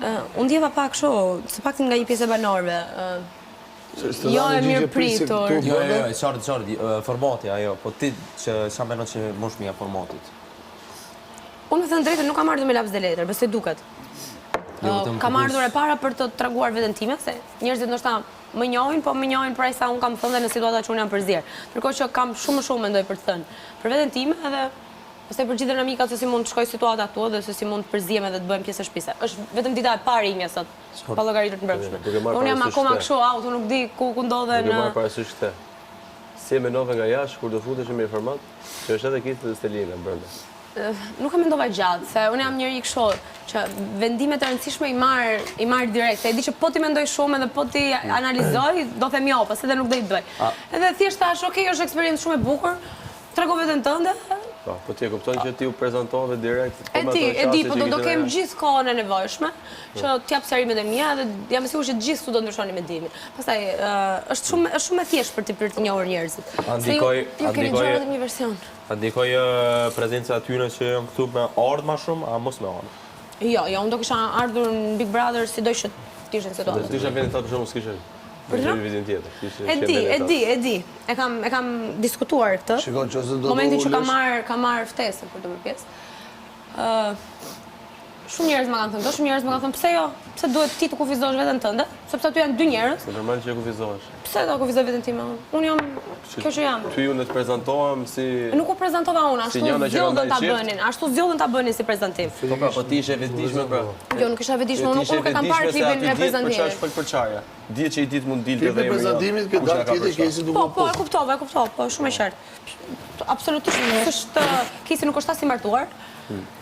Unë ndjeva pak kështu, së paktën nga një pjesë e banorëve. Jo e mirë pritur. Jo, qartë, formati ajo, po ti që sa menon që mosh mija formatit? Unë me thënë drejtën nuk kam ardhur me laps dhe letër, besoj duket. Kam ardhur e para për të treguar veten time, se njerëzit ndoshta më njohin, po më njohin për ai sa unë kam thënë dhe në situata që unë jam përzier. Ndërkohë që kam shumë mendoj për të thënë. Për veten time edhe pastaj për gjithë dinamikat se si mund të shkoj situata këtu dhe se si mund të përzihem edhe të bëhem pjesë e shtëpisë. Është vetëm dita e parë ime sot, pa llogaritur të mbrëmshme. Unë jam akoma kështu auto, nuk di ku ndodhen. Nuk e marr parasysh këtë. Si e menove nga jashtë kur do futesh në informat, që është edhe Kiti dhe Stelina brenda. Nuk e mendova gjatë, se unë jam njëri kështu që vendimet e rëndësishme i marr direkt. E di që po ti mendoj shumë edhe po ti analizoj, do them jo, pas edhe nuk do i bëj. Edhe thjesht thash, okay, është eksperiencë shumë e bukur, trego veten tënde. Po ti e kupton që ti u prezantove direkt. E di, po do kem gjithë kohën e nevojshme që t'jap sqarimet e mia dhe jam e sigurt që të gjithë këtu do ndryshoni mendimin. Pastaj është shumë e thjeshtë për të njohur njerëzit. Ju keni gjetur vetëm një version. A ndikoj prezenca atyre që janë këtu me ardhë ma shumë, a mos me ardhë? Jo, unë do kisha ardhur në Big Brother si doj që t'ishe në situatë. T'ishe vendin të shumë s'kishe në vizin tjetër. E di. E kam diskutuar këtë. Momentin që kam marrë ftesën për të bërë pjesë. Shumë njerëz më kanë thënë, shumë njerëz më kanë thënë, pse jo? Pse duhet ti të kufizosh veten tënde? Sepse aty janë dy njerëz. Është normal që e kufizohesh. Pse do kufizoj veten time? Unë jam kjo që jam. Ty unë të prezantohem si Nuk u prezantova unë, ashtu zgjodhën ta bënin si prezantim. Po ti ishe vetëdijshme pra. Jo, nuk isha vetëdijshme, unë nuk e kam parë klipin e prezantimit. Për çfarë shpoj për çaja? Dihet që i ditë mund dilte dhe prezantimit që datë tjetër kesi duke. Po, e kuptova, po shumë e qartë. Absolutisht është Kisi nuk është as i martuar.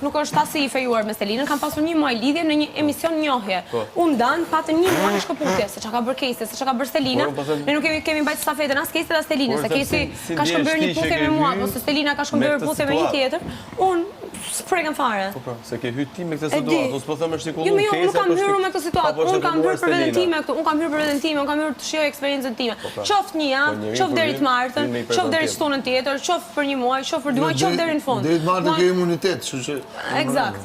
Nuk është as i fejuar me Stelinën, kam pasur një muaj lidhje në një emision njohje. Unë dan patën një muaj shkëputje, se çka ka bërë Kesi, se çka ka bërë Stelina. Ne nuk kemi mbajtur stafetën as Kesit as Stelinës, se Kesi ka shkëmbyer një puthje me mua, ose Stelina ka shkëmbyer puthje me një tjetër. Unë s'prekëm fare. Po, se ke hyrë ti me këtë situatë, ose po them është sikur Kesi. Jo, nuk kam hyrë me këtë situatë. Unë kam hyrë për veten time këtu, unë kam hyrë për veten time, unë kam hyrë të shijoj eksperiencën time. Qoftë një javë, qoftë deri të martën, qoftë deri shtunën tjetër, qoftë për një muaj, qoftë për 2 muaj, qoftë deri në fund. Deri të martën ke imunitet, kështu që Eksakt.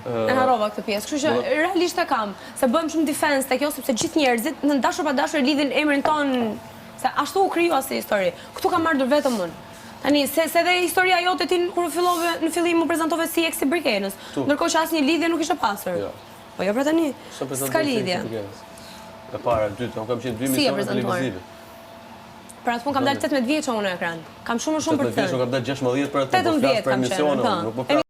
E harrova këtë pjesë. Kështu që realisht e kam, se bëjmë shumë defense tek kjo sepse gjithë njerëzit në dashur pa dashur lidhin emrin ton, se ashtu u krijua si histori. Këtu kam ardhur vetëm unë. Tani se edhe historia jote ti kur fillove në fillim u prezantove si eksi Brikenës, ndërkohë që asnjë lidhje nuk ishte pasur. Po jo pra tani. S'ka lidhje. E para, e dyta, unë kam qenë 2 emisione televizive. Për atë punë kam dalë 18 vjeç unë në ekran. Kam shumë për të thënë. 18 vjeç kam dalë 16 për atë, po flas për emisione, nuk po flas.